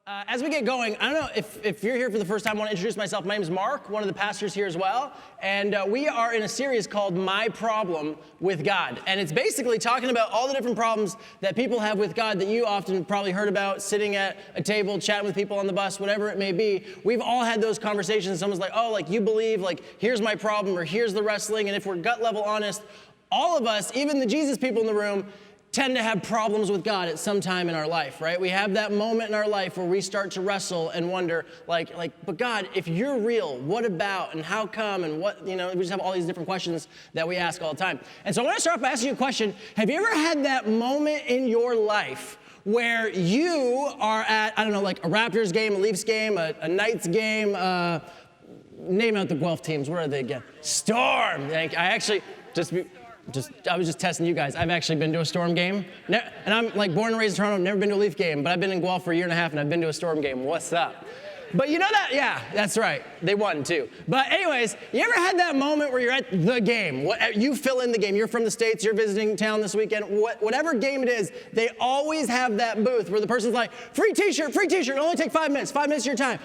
As we get going, I don't know if you're here for the first time, I want to introduce myself. My name is Mark, one of the pastors here as well. And we are in a series called My Problem with God. And it's basically talking about all the different problems that people have with God that you often probably heard about, sitting at a table, chatting with people on the bus, whatever it may be. We've all had those conversations. Someone's like, oh, like you believe, like here's my problem, or here's the wrestling. And if we're gut level honest, all of us, even the Jesus people in the room, tend to have problems with God at some time in our life, right? We have that moment in our life where we start to wrestle and wonder, but God, if you're real, what about, and how come, and what, we just have all these different questions that we ask all the time. And so I want to start off by asking you a question. Have you ever had that moment in your life where you are at, I don't know, like a Raptors game, a Leafs game, a Knights game, name out the Guelph teams, where are they again? Storm. I was just testing you guys. I've actually been to a Storm game. And I'm like born and raised in Toronto, never been to a Leaf game, but I've been in Guelph for a year and a half and I've been to a Storm game. What's up? But you know that? Yeah, that's right. They won too. But anyways, you ever had that moment where you're at the game? You fill in the game. You're from the States, you're visiting town this weekend. Whatever game it is, they always have that booth where the person's like, free t-shirt, it'll only take 5 minutes, 5 minutes of your time.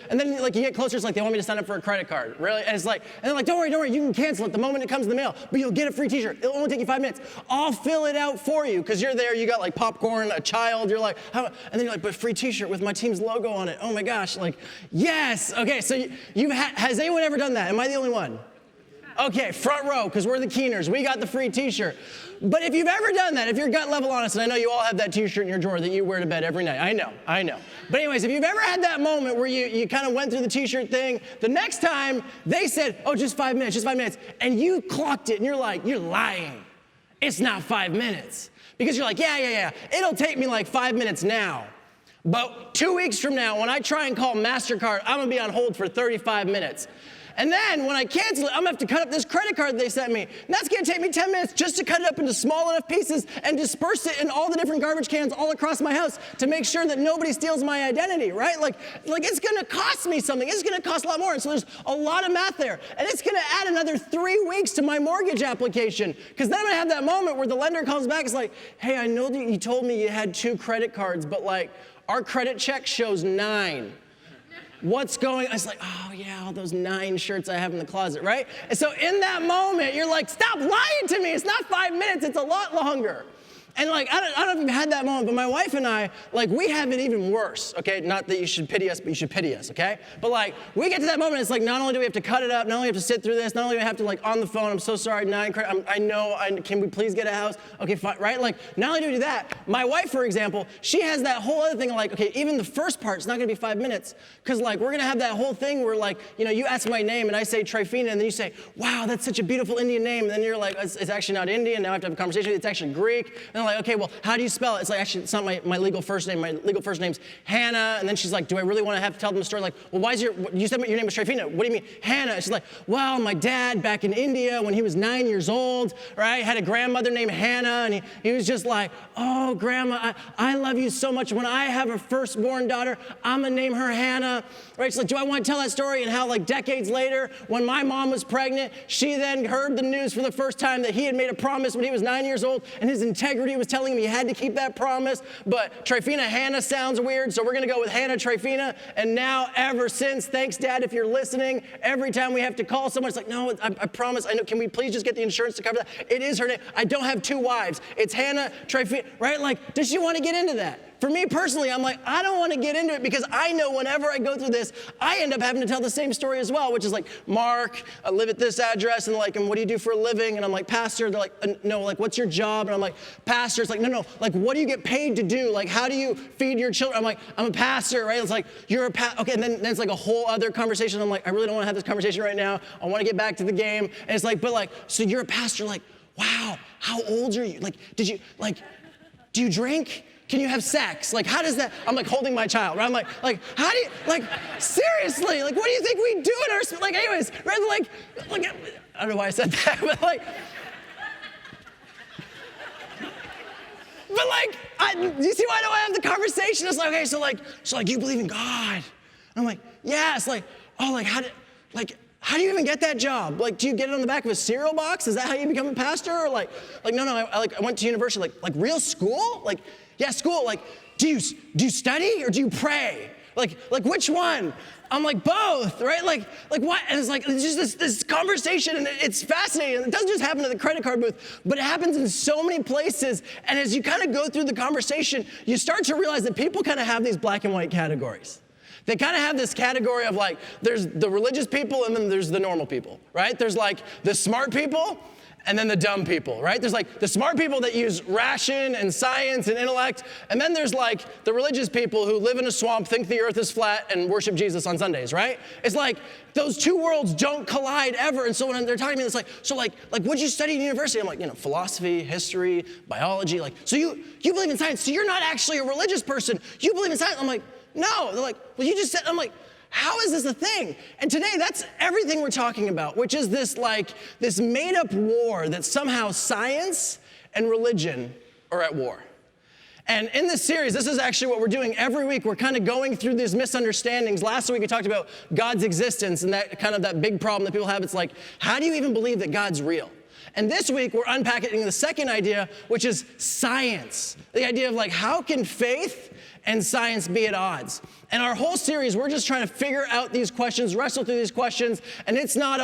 And then like you get closer, it's like they want me to sign up for a credit card. Really? And they're like, don't worry, you can cancel it the moment it comes in the mail, but you'll get a free t-shirt. It'll only take you 5 minutes. I'll fill it out for you because you're there, you got like popcorn, a child, you're like, how? And then you're like, but free t-shirt with my team's logo on it. Oh my gosh, like, yes. Okay, so has anyone ever done that? Am I the only one? Okay, front row, because we're the Keeners. We got the free t-shirt. But if you've ever done that, if you're gut level honest, and I know you all have that t-shirt in your drawer that you wear to bed every night. I know. But anyways, if you've ever had that moment where you kind of went through the t-shirt thing, the next time they said, oh, just 5 minutes, and you clocked it, and you're like, you're lying. It's not 5 minutes. Because you're like, yeah, it'll take me like 5 minutes now. But 2 weeks from now, when I try and call MasterCard, I'm gonna be on hold for 35 minutes. And then when I cancel it, I'm gonna have to cut up this credit card they sent me. And that's gonna take me 10 minutes just to cut it up into small enough pieces and disperse it in all the different garbage cans all across my house to make sure that nobody steals my identity, right? Like it's gonna cost me something. It's gonna cost a lot more. And so there's a lot of math there. And it's gonna add another 3 weeks to my mortgage application. Because then I'm gonna have that moment where the lender comes back, it's like, hey, I know that you told me you had 2 credit cards, but like, our credit check shows 9. What's going on? It's like, oh yeah, all those 9 shirts I have in the closet, right? And so in that moment, you're like, stop lying to me. It's not 5 minutes, it's a lot longer. And like, I don't know if you've had that moment, but my wife and I, like, we have it even worse, okay? Not that you should pity us, but you should pity us, okay? But like, we get to that moment, it's like, not only do we have to cut it up, not only have to sit through this, not only do we have to like, on the phone, I'm so sorry, 9 credit, can we please get a house? Okay, fine, right? Like, not only do we do that, my wife, for example, she has that whole other thing of like, okay, even the first part's not gonna be 5 minutes, because like, we're gonna have that whole thing where like, you ask my name and I say Trifina, and then you say, wow, that's such a beautiful Indian name, and then you're like, it's actually not Indian, now I have to have a conversation, it's actually Greek, and I'm like, okay, well, how do you spell it? It's like, actually, it's not my legal first name. My legal first name's Hannah. And then she's like, do I really want to have to tell them the story? Like, well, you said your name was Trifina. What do you mean, Hannah? She's like, well, my dad back in India when he was 9 years old, right, had a grandmother named Hannah. And he was just like, oh, grandma, I love you so much. When I have a firstborn daughter, I'm going to name her Hannah. Right? She's like, do I want to tell that story? And how like decades later, when my mom was pregnant, she then heard the news for the first time that he had made a promise when he was 9 years old. And his integrity was telling him he had to keep that promise, but Trifina Hannah sounds weird, so we're gonna go with Hannah Trifina, and now ever since, thanks Dad if you're listening, every time we have to call someone, it's like, no, I promise, I know, can we please just get the insurance to cover that? It is her name. I don't have 2 wives. It's Hannah Trifina, right? Like, does she want to get into that? For me personally, I'm like, I don't want to get into it because I know whenever I go through this, I end up having to tell the same story as well, which is like, Mark, I live at this address, and like, and what do you do for a living? And I'm like, pastor. They're like, no, like, what's your job? And I'm like, pastor. It's like, no, like, what do you get paid to do? Like, how do you feed your children? I'm like, I'm a pastor, right? It's like, you're a pastor. Okay, and then it's like a whole other conversation. I'm like, I really don't want to have this conversation right now. I want to get back to the game. And it's like, but like, so you're a pastor, like, wow, how old are you? Like, do you drink? Can you have sex? Like, how does that, I'm like holding my child, right? I'm like, how do you, like, seriously, like, what do you think we do in our, like, anyways, right? Like, I don't know why I said that, but like, you see why I don't have the conversation? It's like, okay, so you believe in God. And I'm like, yeah, it's like, oh, like, how do you even get that job? Like, do you get it on the back of a cereal box? Is that how you become a pastor? Or like, no, I went to university, like real school? Like, yeah, school, like, do you study or do you pray? Like which one? I'm like, both, right? Like what? And it's just this conversation, and it's fascinating. It doesn't just happen at the credit card booth, but it happens in so many places. And as you kind of go through the conversation, you start to realize that people kind of have these black and white categories. They kind of have this category of like, there's the religious people and then there's the normal people, right? There's like the smart people and then the dumb people, right? There's like the smart people that use ration and science and intellect, and then there's like the religious people who live in a swamp, think the earth is flat, and worship Jesus on Sundays, right? It's like those two worlds don't collide ever. And so when they're talking to me, it's like, so like what'd you study in university? I'm like, philosophy, history, biology. Like, so you believe in science, so you're not actually a religious person. You believe in science. I'm like, no. They're like, well, you just said, I'm like, how is this a thing? And today, that's everything we're talking about, which is this made-up war that somehow science and religion are at war. And in this series, this is actually what we're doing every week. We're kind of going through these misunderstandings. Last week, we talked about God's existence and that big problem that people have. It's like, how do you even believe that God's real? And this week, we're unpacking the second idea, which is science. The idea of how can faith and science be at odds? And our whole series, we're just trying to figure out these questions, wrestle through these questions, and it's not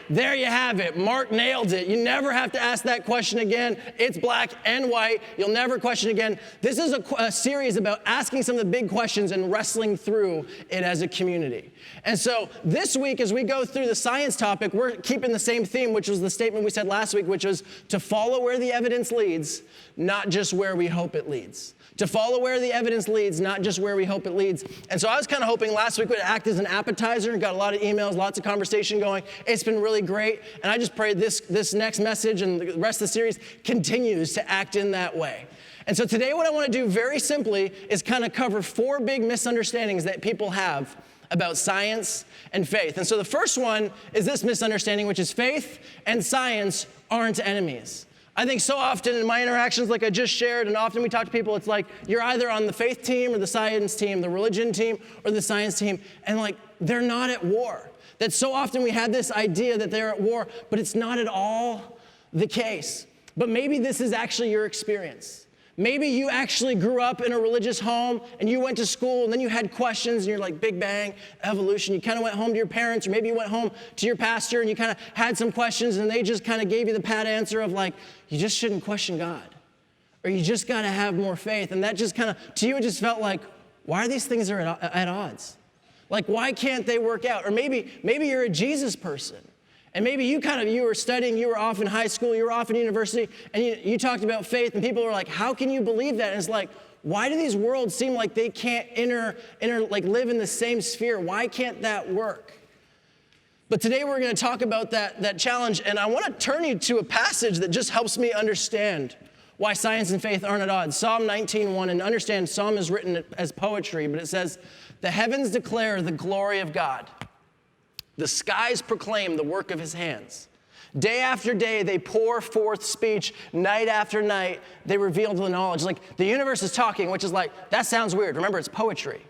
there you have it, Mark nailed it. You never have to ask that question again. It's black and white. You'll never question again. This is a series about asking some of the big questions and wrestling through it as a community. And so this week, as we go through the science topic, we're keeping the same theme, which was the statement we said last week, which was to follow where the evidence leads, not just where we hope it leads. To follow where the evidence leads, not just where we hope it leads. And so I was kind of hoping last week would act as an appetizer. Got a lot of emails, lots of conversation going. It's been really great. And I just pray this next message and the rest of the series continues to act in that way. And so today what I want to do very simply is kind of cover 4 big misunderstandings that people have about science and faith. And so the first one is this misunderstanding, which is faith and science aren't enemies. I think so often in my interactions, like I just shared, and often we talk to people, it's like you're either on the faith team or the science team, the religion team or the science team, and they're not at war. That so often we have this idea that they're at war, but it's not at all the case. But maybe this is actually your experience. Maybe you actually grew up in a religious home and you went to school and then you had questions and you're like, Big Bang, evolution. You kind of went home to your parents, or maybe you went home to your pastor and you kind of had some questions and they just kind of gave you the pat answer of you just shouldn't question God, or you just got to have more faith. And that just kind of, to you, it just felt like, why are these things at odds? Why can't they work out? Or maybe you're a Jesus person. And maybe you were studying, you were off in high school, you were off in university, and you talked about faith, and people were like, how can you believe that? And it's like, why do these worlds seem like they can't live in the same sphere? Why can't that work? But today we're going to talk about that challenge, and I want to turn you to a passage that just helps me understand why science and faith aren't at odds. Psalm 19:1, and understand, Psalm is written as poetry, but it says, the heavens declare the glory of God. The skies proclaim the work of his hands. Day after day, they pour forth speech. Night after night, they reveal the knowledge. The universe is talking, which is that sounds weird. Remember, it's poetry.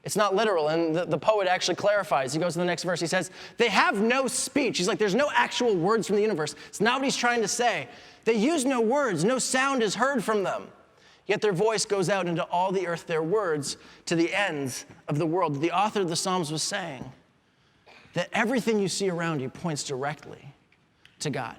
It's not literal. And the poet actually clarifies. He goes to the next verse. He says, they have no speech. He's like, there's no actual words from the universe. It's not what he's trying to say. They use no words. No sound is heard from them. Yet their voice goes out into all the earth, their words to the ends of the world. The author of the Psalms was saying that everything you see around you points directly to God.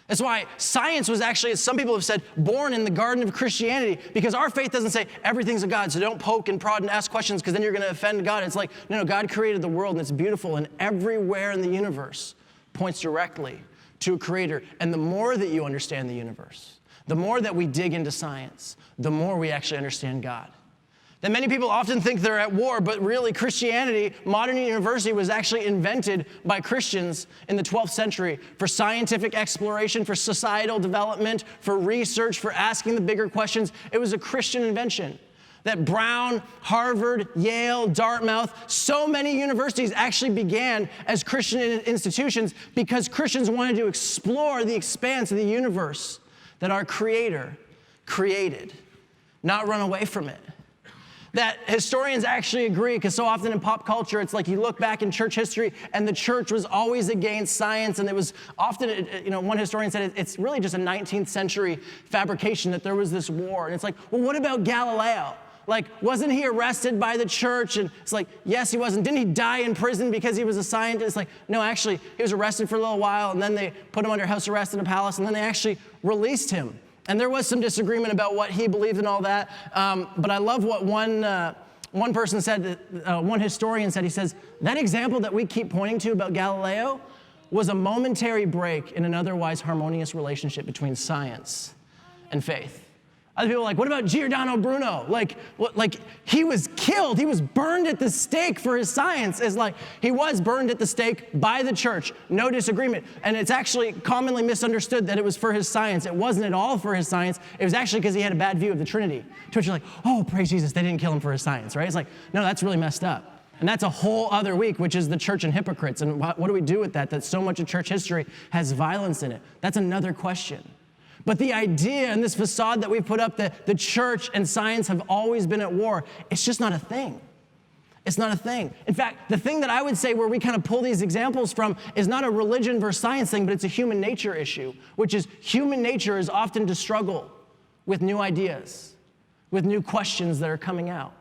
That's why science was actually, as some people have said, born in the garden of Christianity, because our faith doesn't say everything's a God, so don't poke and prod and ask questions because then you're going to offend God. It's no, God created the world and it's beautiful, and everywhere in the universe points directly to a creator. And the more that you understand the universe, the more that we dig into science, the more we actually understand God. That many people often think they're at war, but really Christianity, modern university, was actually invented by Christians in the 12th century for scientific exploration, for societal development, for research, for asking the bigger questions. It was a Christian invention. That Brown, Harvard, Yale, Dartmouth, so many universities actually began as Christian institutions because Christians wanted to explore the expanse of the universe that our Creator created, not run away from it. that historians actually agree, because so often in pop culture, it's like you look back in church history and the church was always against science, and it was often, one historian said it's really just a 19th century fabrication that there was this war. And it's like, well, what about Galileo? Like, wasn't he arrested by the church? And it's like, yes, he wasn't. Didn't he die in prison because he was a scientist? Like, no, actually, he was arrested for a little while, and then they put him under house arrest in a palace, and then they actually released him. And there was some disagreement about what he believed and all that. But I love what one person said, one historian said, he says, that example that we keep pointing to about Galileo was a momentary break in an otherwise harmonious relationship between science and faith. Other people are like, what about Giordano Bruno? Like he was killed. He was burned at the stake for his science. It's like he was burned at the stake by the church. No disagreement. And it's actually commonly misunderstood that it was for his science. It wasn't at all for his science. It was actually because he had a bad view of the Trinity. To which you're like, oh, praise Jesus, they didn't kill him for his science, right? It's like, no, that's really messed up. And that's a whole other week, which is the church and hypocrites. And what do we do with that? That so much of church history has violence in it. That's another question. But the idea and this facade that we put up that the church and science have always been at war, it's just not a thing. It's not a thing. In fact, the thing that I would say where we kind of pull these examples from is not a religion versus science thing, but it's a human nature issue, which is human nature is often to struggle with new ideas, with new questions that are coming out.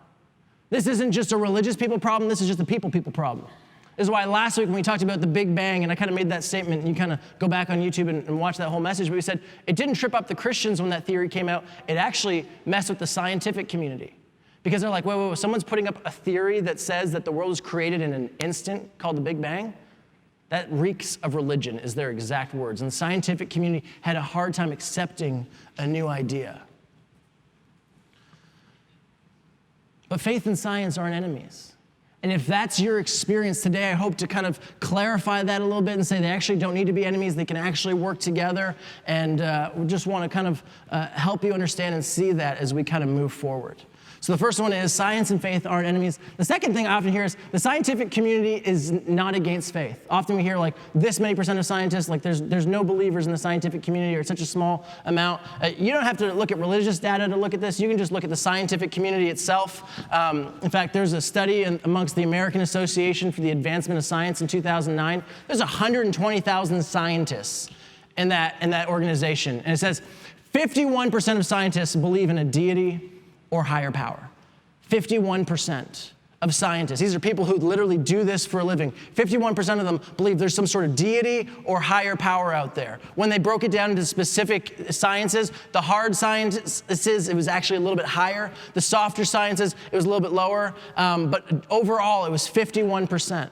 This isn't just a religious people problem, this is just a people problem. This is why last week when we talked about the Big Bang, and I kind of made that statement, and you kind of go back on YouTube and watch that whole message, but we said it didn't trip up the Christians when that theory came out. It actually messed with the scientific community. Because they're like, wait, someone's putting up a theory that says that the world was created in an instant called the Big Bang? That reeks of religion is their exact words. And the scientific community had a hard time accepting a new idea. But faith and science aren't enemies. And if that's your experience today, I hope to kind of clarify that a little bit and say they actually don't need to be enemies. They can actually work together. And we just want to kind of help you understand and see that as we kind of move forward. So the first one is science and faith aren't enemies. The second thing I often hear is the scientific community is not against faith. Often we hear like this many % of scientists, like there's no believers in the scientific community or it's such a small amount. You don't have to look at religious data to look at this. You can just look at the scientific community itself. In fact, there's a study amongst the American Association for the Advancement of Science in 2009. There's 120,000 scientists in that organization. And it says 51% of scientists believe in a deity or higher power. 51% of scientists. These are people who literally do this for a living. 51% of them believe there's some sort of deity or higher power out there. When they broke it down into specific sciences, the hard sciences, it was actually a little bit higher. The softer sciences, it was a little bit lower. But overall, it was 51%.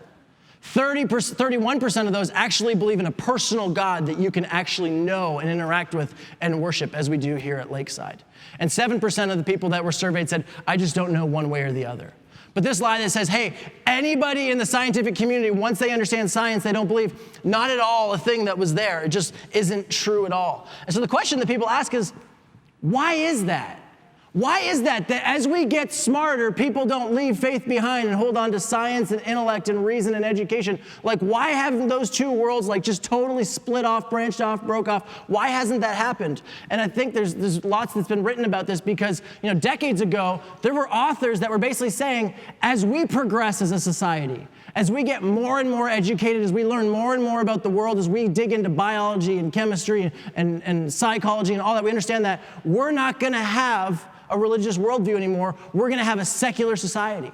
31% of those actually believe in a personal God that you can actually know and interact with and worship, as we do here at Lakeside. And 7% of the people that were surveyed said, I just don't know one way or the other. But this lie that says, hey, anybody in the scientific community, once they understand science, they don't believe, not at all a thing that was there. It just isn't true at all. And so the question that people ask is, why is that? Why is that as we get smarter, people don't leave faith behind and hold on to science and intellect and reason and education? Like, why haven't those two worlds like just totally split off, branched off, broke off? Why hasn't that happened? And I think there's lots that's been written about this because, decades ago, there were authors that were basically saying, as we progress as a society, as we get more and more educated, as we learn more and more about the world, as we dig into biology and chemistry and psychology and all that, we understand that we're not going to have a religious worldview anymore. We're going to have a secular society.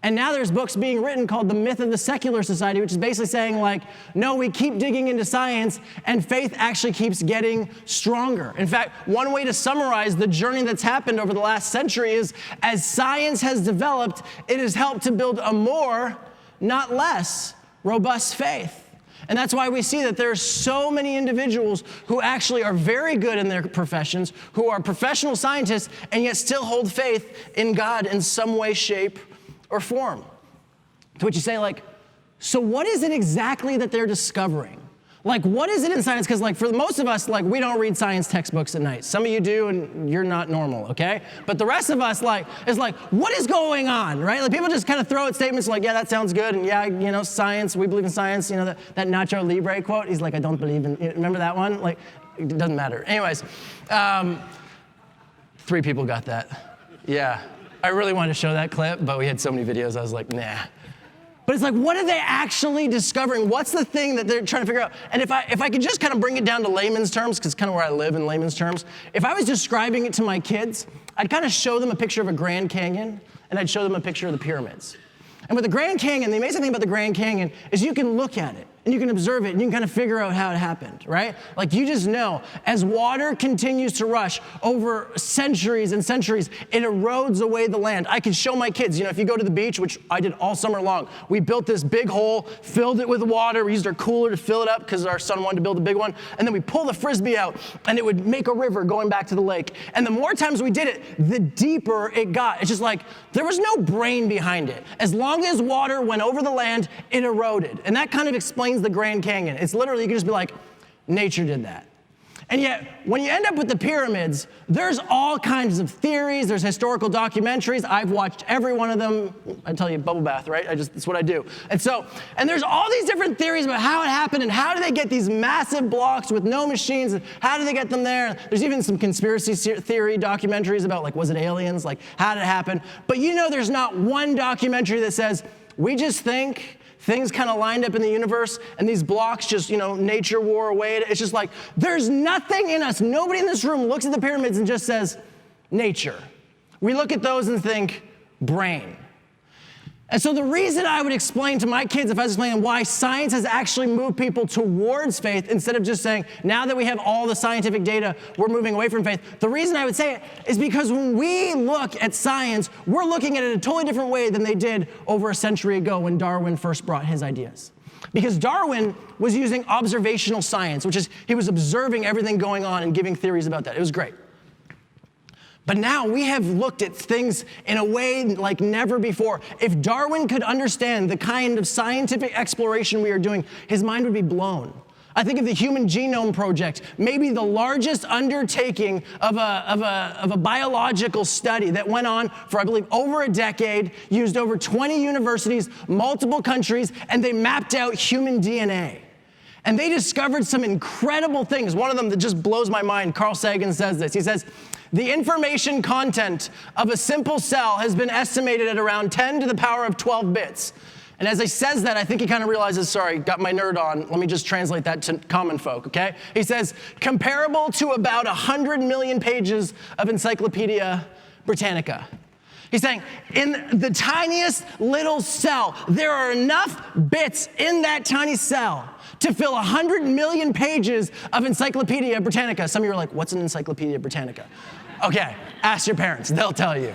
And now there's books being written called The Myth of the Secular Society, which is basically saying like, no, we keep digging into science and faith actually keeps getting stronger. In fact, one way to summarize the journey that's happened over the last century is as science has developed, it has helped to build a more, not less, robust faith. And that's why we see that there are so many individuals who actually are very good in their professions, who are professional scientists, and yet still hold faith in God in some way, shape, or form. To which you say, like, so what is it exactly that they're discovering? Like, what is it in science? Because, like, for most of us, like, we don't read science textbooks at night. Some of you do, and you're not normal, okay? But the rest of us, like, is like, what is going on, right? Like, people just kind of throw out statements like, yeah, that sounds good, and yeah, science, we believe in science. That Nacho Libre quote, he's like, I don't believe in, remember that one? Like, it doesn't matter. Anyways, 3 people got that. Yeah. I really wanted to show that clip, but we had so many videos, I was like, nah. But it's like, what are they actually discovering? What's the thing that they're trying to figure out? And if I could just kind of bring it down to layman's terms, because it's kind of where I live in layman's terms, if I was describing it to my kids, I'd kind of show them a picture of a Grand Canyon, and I'd show them a picture of the pyramids. And with the Grand Canyon, the amazing thing about the Grand Canyon is you can look at it, and you can observe it, and you can kind of figure out how it happened, right? Like, you just know, as water continues to rush over centuries and centuries, it erodes away the land. I can show my kids, if you go to the beach, which I did all summer long, we built this big hole, filled it with water, we used our cooler to fill it up because our son wanted to build a big one, and then we pull the Frisbee out, and it would make a river going back to the lake. And the more times we did it, the deeper it got. It's just like, there was no brain behind it. As long as water went over the land, it eroded. And that kind of explains the Grand Canyon. It's literally, you can just be like, nature did that. And yet, when you end up with the pyramids, there's all kinds of theories, there's historical documentaries. I've watched every one of them. I tell you, bubble bath, right? That's what I do. And there's all these different theories about how it happened and how do they get these massive blocks with no machines, and how do they get them there? There's even some conspiracy theory documentaries about, like, was it aliens? Like, how did it happen? But there's not one documentary that says, we just think things kind of lined up in the universe, and these blocks just, nature wore away. It's just like, there's nothing in us. Nobody in this room looks at the pyramids and just says, nature. We look at those and think, brain. And so the reason I would explain to my kids, if I was explaining why science has actually moved people towards faith, instead of just saying, now that we have all the scientific data, we're moving away from faith, the reason I would say it is because when we look at science, we're looking at it a totally different way than they did over a century ago when Darwin first brought his ideas. Because Darwin was using observational science, which is he was observing everything going on and giving theories about that. It was great. But now we have looked at things in a way like never before. If Darwin could understand the kind of scientific exploration we are doing, his mind would be blown. I think of the Human Genome Project, maybe the largest undertaking of a biological study that went on for, I believe, over a decade, used over 20 universities, multiple countries, and they mapped out human DNA. And they discovered some incredible things. One of them that just blows my mind, Carl Sagan says this. He says, the information content of a simple cell has been estimated at around 10 to the power of 12 bits. And as he says that, I think he kind of realizes, sorry, got my nerd on. Let me just translate that to common folk, okay? He says, comparable to about 100 million pages of Encyclopedia Britannica. He's saying, in the tiniest little cell, there are enough bits in that tiny cell to fill 100 million pages of Encyclopedia Britannica. Some of you are like, what's an Encyclopedia Britannica? Okay, ask your parents, they'll tell you.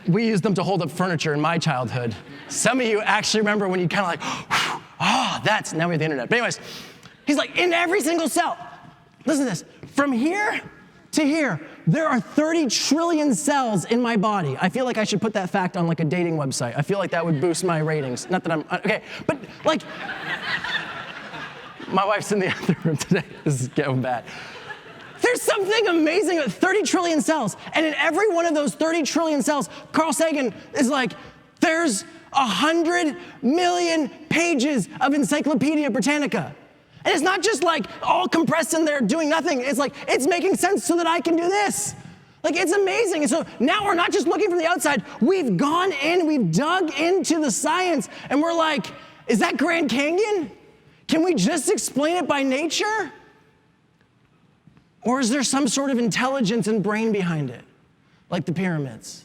We used them to hold up furniture in my childhood. Some of you actually remember when you kind of like, now we have the internet. But anyways, he's like, in every single cell, listen to this, from here to here, there are 30 trillion cells in my body. I feel like I should put that fact on like a dating website. I feel like that would boost my ratings. Not that I'm, okay, but like, my wife's in the other room today. This is getting bad. There's something amazing about 30 trillion cells. And in every one of those 30 trillion cells, Carl Sagan is like, there's 100 million pages of Encyclopedia Britannica. And it's not just like all compressed in there doing nothing. It's like, it's making sense so that I can do this. Like, it's amazing. And so now we're not just looking from the outside. We've gone in, we've dug into the science, and we're like, is that Grand Canyon? Can we just explain it by nature? Or is there some sort of intelligence and brain behind it, like the pyramids?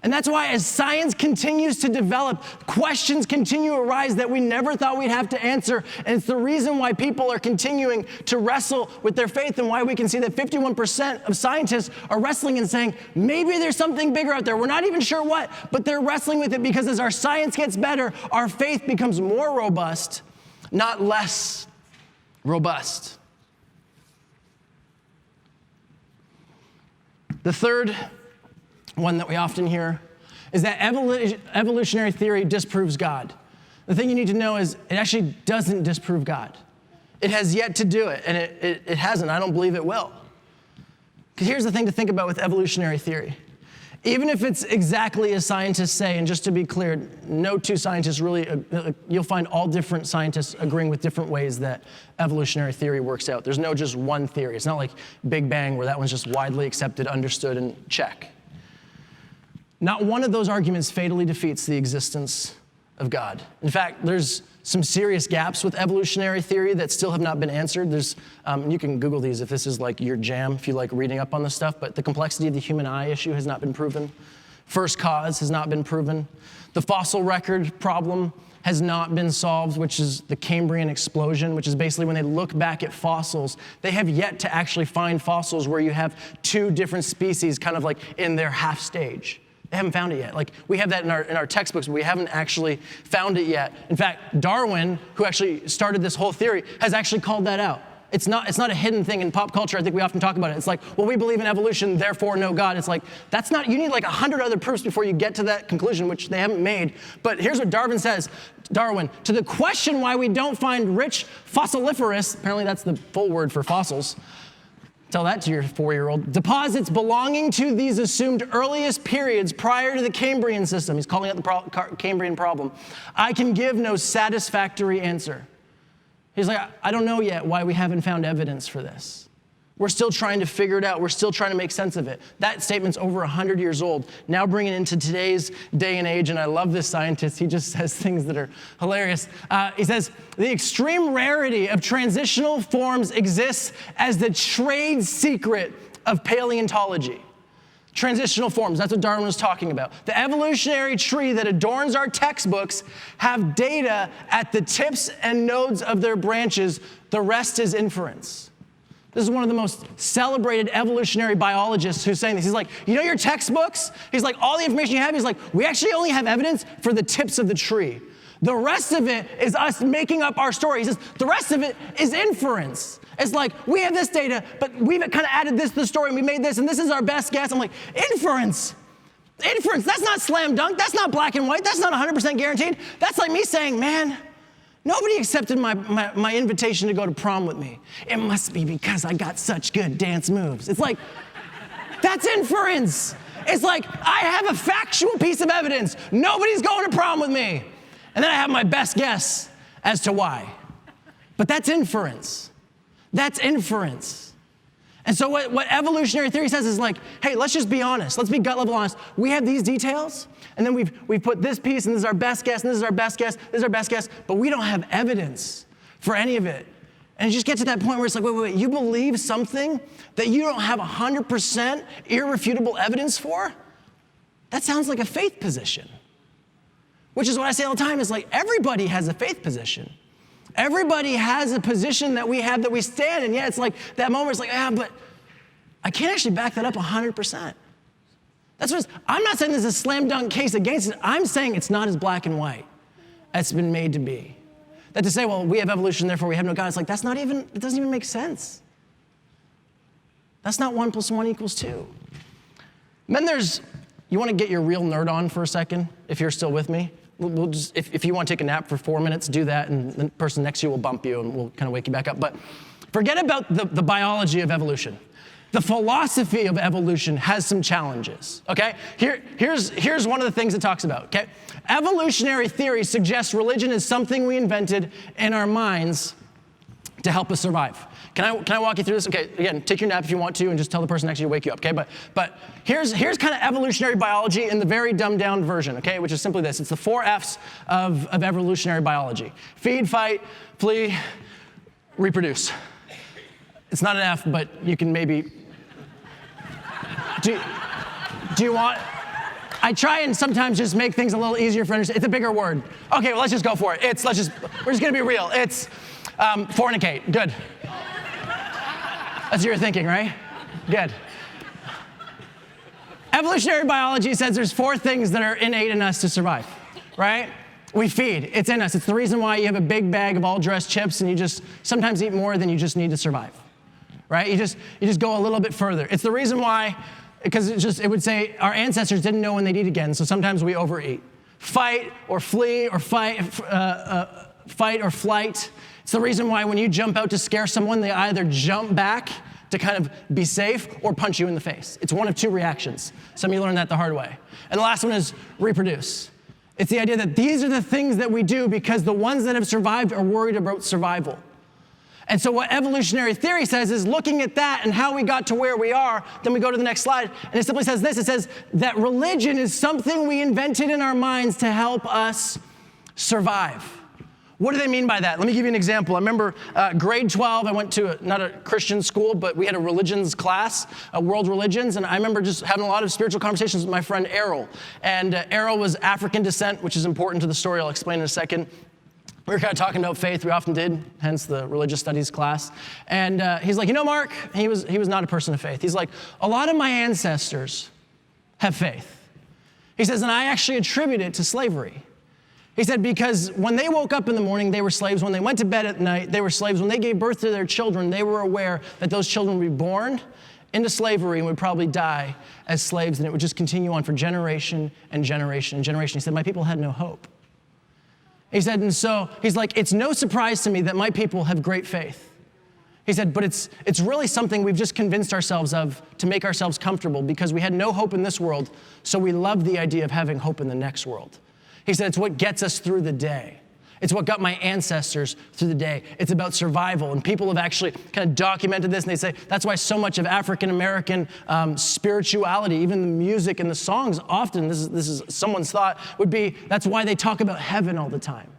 And that's why as science continues to develop, questions continue to arise that we never thought we'd have to answer. And it's the reason why people are continuing to wrestle with their faith, and why we can see that 51% of scientists are wrestling and saying, maybe there's something bigger out there. We're not even sure what, but they're wrestling with it because as our science gets better, our faith becomes more robust, not less robust. The third one that we often hear is that evolutionary theory disproves God. The thing you need to know is it actually doesn't disprove God. It has yet to do it, and it hasn't. I don't believe it will. Because here's the thing to think about with evolutionary theory. Even if it's exactly as scientists say, and just to be clear, no two scientists really, you'll find all different scientists agreeing with different ways that evolutionary theory works out. There's no just one theory. It's not like Big Bang where that one's just widely accepted, understood, and check. Not one of those arguments fatally defeats the existence of God. In fact, there's some serious gaps with evolutionary theory that still have not been answered. There's, you can Google these if this is like your jam, if you like reading up on this stuff, but the complexity of the human eye issue has not been proven. First cause has not been proven. The fossil record problem has not been solved, which is the Cambrian explosion, which is basically when they look back at fossils, they have yet to actually find fossils where you have two different species kind of like in their half stage. They haven't found it yet. Like, we have that in our textbooks, but we haven't actually found it yet. In fact, Darwin, who actually started this whole theory, has actually called that out. It's not a hidden thing in pop culture. I think we often talk about it. It's like, well, we believe in evolution, therefore no God. It's like, that's not, you need like 100 other proofs before you get to that conclusion, which they haven't made. But here's what Darwin says. Darwin, to the question why we don't find rich fossiliferous, apparently that's the full word for fossils, tell that to your 4-year-old, deposits belonging to these assumed earliest periods prior to the Cambrian system. He's calling it the Cambrian problem. I can give no satisfactory answer. He's like, I don't know yet why we haven't found evidence for this. We're still trying to figure it out. We're still trying to make sense of it. That statement's over 100 years old. Now bring it into today's day and age, and I love this scientist. He just says things that are hilarious. He says, the extreme rarity of transitional forms exists as the trade secret of paleontology. Transitional forms, that's what Darwin was talking about. The evolutionary tree that adorns our textbooks have data at the tips and nodes of their branches. The rest is inference. This is one of the most celebrated evolutionary biologists who's saying this. He's like, you know your textbooks? He's like, all the information you have, he's like, we actually only have evidence for the tips of the tree. The rest of it is us making up our story. He says, the rest of it is inference. It's like, we have this data, but we've kind of added this to the story, and we made this, and this is our best guess. I'm like, inference. Inference, that's not slam dunk. That's not black and white. That's not 100% guaranteed. That's like me saying, man, nobody accepted my invitation to go to prom with me. It must be because I got such good dance moves. It's like, that's inference. It's like, I have a factual piece of evidence. Nobody's going to prom with me. And then I have my best guess as to why. But that's inference. That's inference. And so what evolutionary theory says is like, hey, let's just be honest. Let's be gut level honest. We have these details, and then we've put this piece, and this is our best guess, and this is our best guess, this is our best guess, but we don't have evidence for any of it. And it just gets to that point where it's like, wait, you believe something that you don't have 100% irrefutable evidence for? That sounds like a faith position. Which is what I say all the time, is like, everybody has a faith position. Everybody has a position that we have that we stand in. Yeah, it's like that moment, it's like, but I can't actually back that up 100%. That's what I'm not saying there's a slam dunk case against it. I'm saying it's not as black and white as it's been made to be. That to say, well, we have evolution, therefore we have no God, it's like, it doesn't even make sense. That's not 1 + 1 = 2. And then you want to get your real nerd on for a second, if you're still with me? We'll just, if you want to take a nap for 4 minutes, do that, and the person next to you will bump you, and we'll kind of wake you back up. But forget about the biology of evolution. The philosophy of evolution has some challenges, okay? Here's one of the things it talks about, okay? Evolutionary theory suggests religion is something we invented in our minds to help us survive. Can I walk you through this? Okay, again, take your nap if you want to, and just tell the person next to you to wake you up, okay? But here's kind of evolutionary biology in the very dumbed down version, okay? Which is simply this. It's the 4 F's of evolutionary biology. Feed, fight, flee, reproduce. It's not an F, but you can maybe... Do you want... I try and sometimes just make things a little easier for understanding. It's a bigger word. Okay, well, let's just go for it. We're just gonna be real. It's fornicate. Good. That's what you're thinking, right? Good. Evolutionary biology says there's 4 things that are innate in us to survive, right? We feed. It's in us. It's the reason why you have a big bag of all-dressed chips and you just sometimes eat more than you just need to survive, right? You just go a little bit further. It's the reason why, because it would say our ancestors didn't know when they'd eat again, so sometimes we overeat. Fight or flee or fight or flight. It's the reason why when you jump out to scare someone, they either jump back to kind of be safe or punch you in the face. It's one of 2 reactions. Some of you learned that the hard way. And the last one is reproduce. It's the idea that these are the things that we do because the ones that have survived are worried about survival. And so what evolutionary theory says is looking at that and how we got to where we are, then we go to the next slide, and it simply says this. It says that religion is something we invented in our minds to help us survive. What do they mean by that? Let me give you an example. I remember grade 12, I went to not a Christian school, but we had a religions class, world religions, and I remember just having a lot of spiritual conversations with my friend Errol. And Errol was African descent, which is important to the story. I'll explain in a second. We were kind of talking about faith. We often did, hence the religious studies class. And he's like, Mark, he was not a person of faith. He's like, a lot of my ancestors have faith. He says, and I actually attribute it to slavery. He said, because when they woke up in the morning, they were slaves. When they went to bed at night, they were slaves. When they gave birth to their children, they were aware that those children would be born into slavery and would probably die as slaves, and it would just continue on for generation and generation and generation. He said, my people had no hope. He said, and so he's like, it's no surprise to me that my people have great faith. He said, but it's really something we've just convinced ourselves of to make ourselves comfortable because we had no hope in this world, so we love the idea of having hope in the next world. He said, it's what gets us through the day. It's what got my ancestors through the day. It's about survival. And people have actually kind of documented this, and they say that's why so much of African-American spirituality, even the music and the songs often, this is someone's thought, would be that's why they talk about heaven all the time.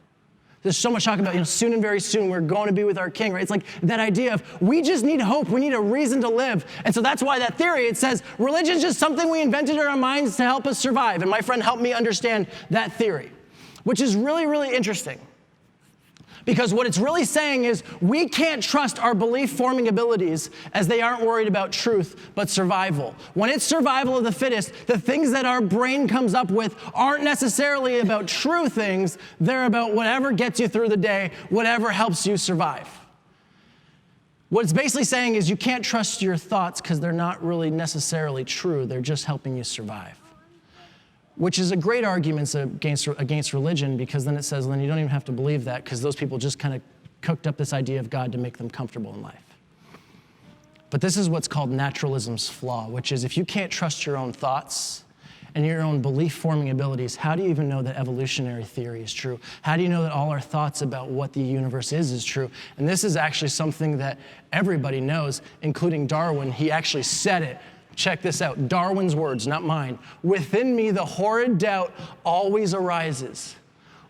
There's so much talk about, soon and very soon we're going to be with our king, right? It's like that idea of we just need hope. We need a reason to live. And so that's why that theory, it says religion is just something we invented in our minds to help us survive. And my friend helped me understand that theory, which is really, really interesting. Because what it's really saying is we can't trust our belief-forming abilities as they aren't worried about truth, but survival. When it's survival of the fittest, the things that our brain comes up with aren't necessarily about true things. They're about whatever gets you through the day, whatever helps you survive. What it's basically saying is you can't trust your thoughts because they're not really necessarily true. They're just helping you survive. Which is a great argument against religion, because then it says, then you don't even have to believe that because those people just kind of cooked up this idea of God to make them comfortable in life. But this is what's called naturalism's flaw, which is if you can't trust your own thoughts and your own belief-forming abilities, how do you even know that evolutionary theory is true? How do you know that all our thoughts about what the universe is true? And this is actually something that everybody knows, including Darwin. He actually said it. Check this out, Darwin's words, not mine. Within me, the horrid doubt always arises,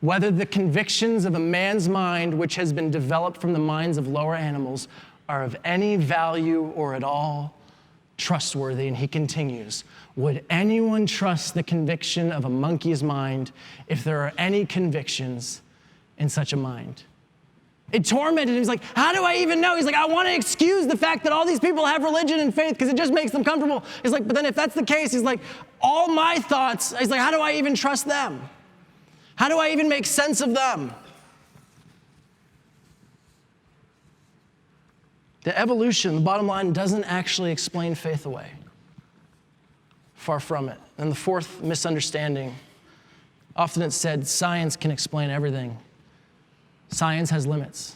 whether the convictions of a man's mind, which has been developed from the minds of lower animals, are of any value or at all trustworthy. And he continues, would anyone trust the conviction of a monkey's mind if there are any convictions in such a mind? It tormented him. He's like, how do I even know? He's like, I want to excuse the fact that all these people have religion and faith because it just makes them comfortable. He's like, but then if that's the case, he's like, all my thoughts, he's like, how do I even trust them? How do I even make sense of them? The evolution, the bottom line, doesn't actually explain faith away. Far from it. And the fourth misunderstanding, often it's said, science can explain everything. Science has limits.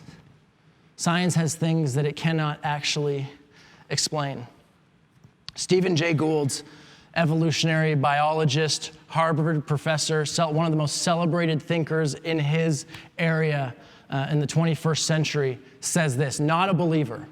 Science has things that it cannot actually explain. Stephen Jay Gould's evolutionary biologist, Harvard professor, one of the most celebrated thinkers in his area in the 21st century, says this, not a believer.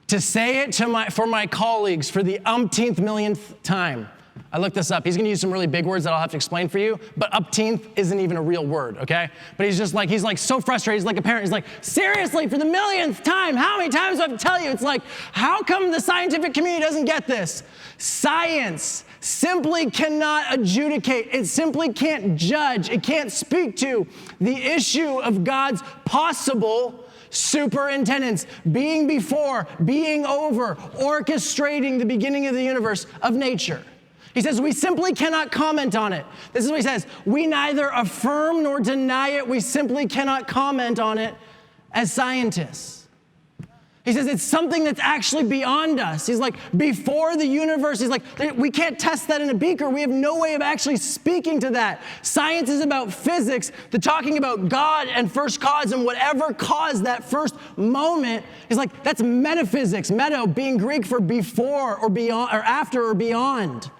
To say it for my colleagues for the umpteenth millionth time, I looked this up. He's going to use some really big words that I'll have to explain for you, but umpteenth isn't even a real word, okay? But he's like so frustrated. He's like a parent. He's like, seriously, for the millionth time, how many times do I have to tell you? It's like, how come the scientific community doesn't get this? Science simply cannot adjudicate. It simply can't judge. It can't speak to the issue of God's possible superintendence, being before, being over, orchestrating the beginning of the universe, of nature. He says, we simply cannot comment on it. This is what he says. We neither affirm nor deny it. We simply cannot comment on it as scientists. He says it's something that's actually beyond us. He's like, before the universe, he's like, we can't test that in a beaker. We have no way of actually speaking to that. Science is about physics. The talking about God and first cause and whatever caused that first moment is like, that's metaphysics. Meta being Greek for before or beyond or after or beyond.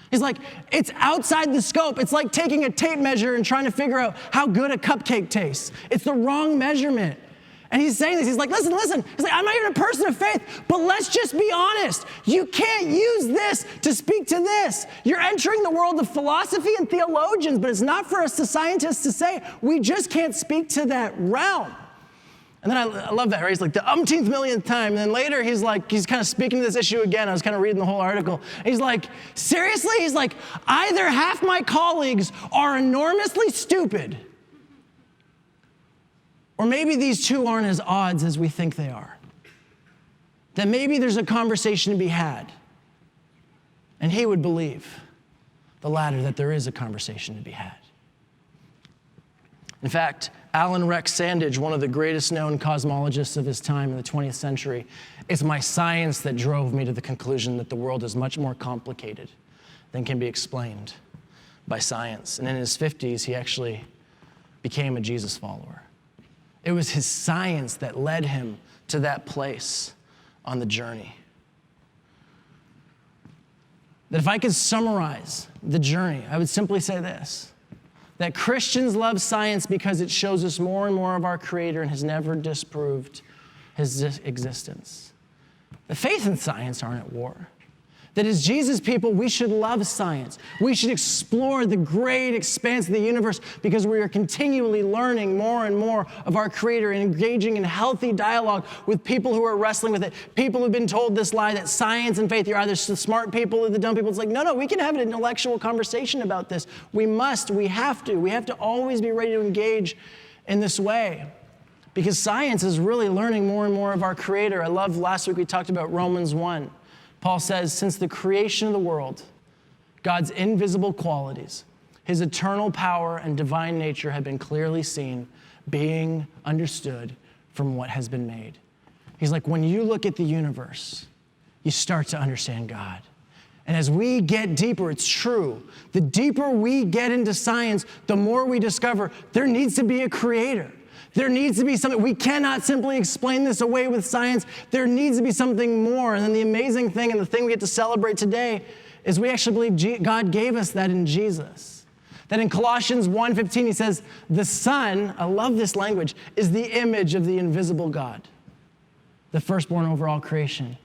He's like, it's outside the scope. It's like taking a tape measure and trying to figure out how good a cupcake tastes. It's the wrong measurement. And he's saying this, he's like, listen. He's like, I'm not even a person of faith, but let's just be honest. You can't use this to speak to this. You're entering the world of philosophy and theologians, but it's not for us, the scientists, to say, we just can't speak to that realm. And then I love that, right? He's like the umpteenth millionth time. And then later he's kind of speaking to this issue again. I was kind of reading the whole article. And he's like, seriously? He's like, either half my colleagues are enormously stupid, or maybe these two aren't as odds as we think they are. That maybe there's a conversation to be had. And he would believe the latter, that there is a conversation to be had. In fact, Alan Rex Sandage, one of the greatest known cosmologists of his time in the 20th century, it's my science that drove me to the conclusion that the world is much more complicated than can be explained by science. And in his 50s, he actually became a Jesus follower. It was his science that led him to that place on the journey. That if I could summarize the journey, I would simply say this: that Christians love science because it shows us more and more of our Creator and has never disproved his existence. The faith and science aren't at war. That as Jesus people, we should love science. We should explore the great expanse of the universe because we are continually learning more and more of our Creator and engaging in healthy dialogue with people who are wrestling with it. People who've been told this lie that science and faith, you're either the smart people or the dumb people. It's like, no, we can have an intellectual conversation about this. We have to always be ready to engage in this way. Because science is really learning more and more of our Creator. I love last week we talked about Romans 1. Paul says, since the creation of the world, God's invisible qualities, his eternal power and divine nature have been clearly seen, being understood from what has been made. He's like, when you look at the universe, you start to understand God. And as we get deeper, it's true. The deeper we get into science, the more we discover there needs to be a creator. There needs to be something. We cannot simply explain this away with science. There needs to be something more. And then the amazing thing and the thing we get to celebrate today is we actually believe God gave us that in Jesus. That in Colossians 1:15, he says, the Son, I love this language, is the image of the invisible God, the firstborn over all creation.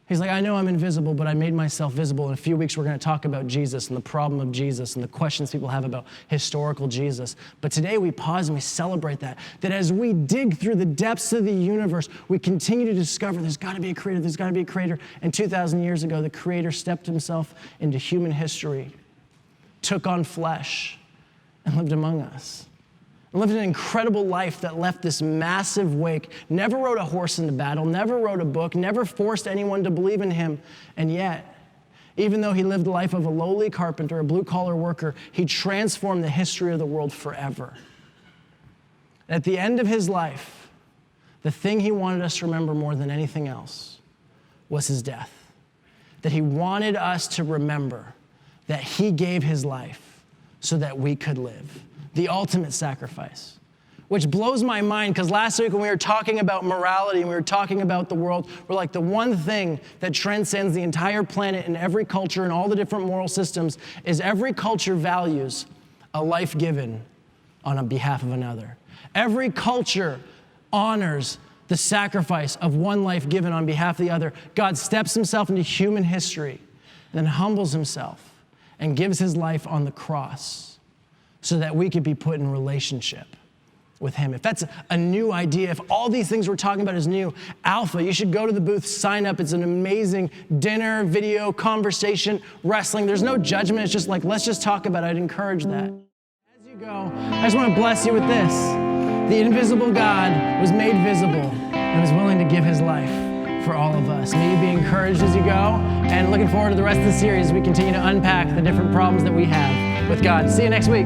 He's like, I know I'm invisible, but I made myself visible. In a few weeks, we're going to talk about Jesus and the problem of Jesus and the questions people have about historical Jesus. But today we pause and we celebrate that as we dig through the depths of the universe, we continue to discover there's got to be a creator, And 2,000 years ago, the Creator stepped himself into human history, took on flesh, and lived among us. And lived an incredible life that left this massive wake, never rode a horse into battle, never wrote a book, never forced anyone to believe in him. And yet, even though he lived the life of a lowly carpenter, a blue-collar worker, he transformed the history of the world forever. At the end of his life, the thing he wanted us to remember more than anything else was his death. That he wanted us to remember that he gave his life so that we could live. The ultimate sacrifice, which blows my mind because last week when we were talking about morality and we were talking about the world, we're like the one thing that transcends the entire planet and every culture and all the different moral systems is every culture values a life given on behalf of another. Every culture honors the sacrifice of one life given on behalf of the other. God steps himself into human history and then humbles himself and gives his life on the cross so that we could be put in relationship with him. If that's a new idea, if all these things we're talking about is new, Alpha, you should go to the booth, sign up. It's an amazing dinner, video, conversation, wrestling. There's no judgment. It's just like, let's just talk about it. I'd encourage that. As you go, I just want to bless you with this. The invisible God was made visible and was willing to give his life for all of us. May you be encouraged as you go, and looking forward to the rest of the series as we continue to unpack the different problems that we have with God. See you next week.